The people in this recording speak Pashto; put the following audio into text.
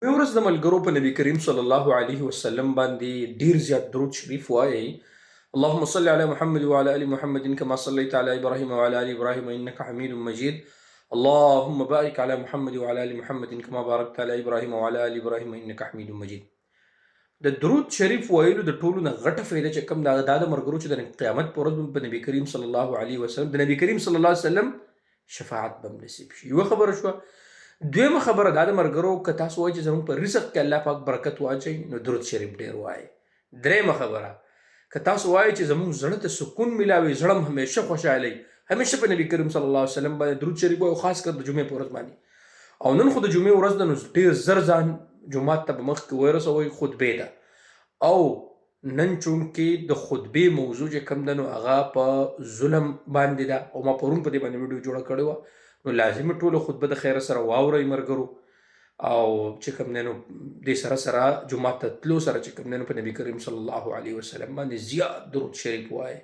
یوه ورځ د ملګرو په نبی کریم صلی الله علیه وسلم باندې ډیر زیات درود شریف وایي. اللهم صل على محمد وعلى ال محمد كما صليت على ابراهيم وعلى ال ابراهيم انك حميد مجيد. اللهم بارك على محمد وعلى ال محمد كما باركت على ابراهيم وعلى ال ابراهيم انك حميد مجيد. د درود شریف ویلو د ټولو نه غټه فایده چې کوم دا د مرګرو چې د قیامت پر ورځ په نبی کریم صلی الله علیه وسلم د نبی کریم صلی الله علیه وسلم شفاعت بم نصیب شي. یو خبره شو. دویمه خبره دا د مرګرو که تاسو وایئ چې زموږ په رزق کې الله پاک برکت واچوي نو درود شریف ډیر وایي. دریمه خبره که تاسو وایئ چې زموږ زړه ته سکون ملاوي، زړه م همیشه خوشحالي، همیشه په نبی کریم صلی الله علیه وسلم باندې درود شریف وایو، خاص کر د جمعې په ورځ باندې. او نن خو د جمعې ورځ ده نو ډیر زر ځان جومات ته په مخ کې ورسوئ خطبې ده. او نن چونکې د خطبې موضوع چې کوم ده نو هغه په ظلم باندې ده او ما پرون په دې باندې ویډیو جوړه کړې وه. نو لازمي ټوله خطبه د خیره سره واورئ مرګرو، او چې کوم دی نو دې سره سره جومات ته تلو سره چې کوم دی نو په نبي کریم صلی الله علیه وسلم باندې زیات درود شریف وایئ.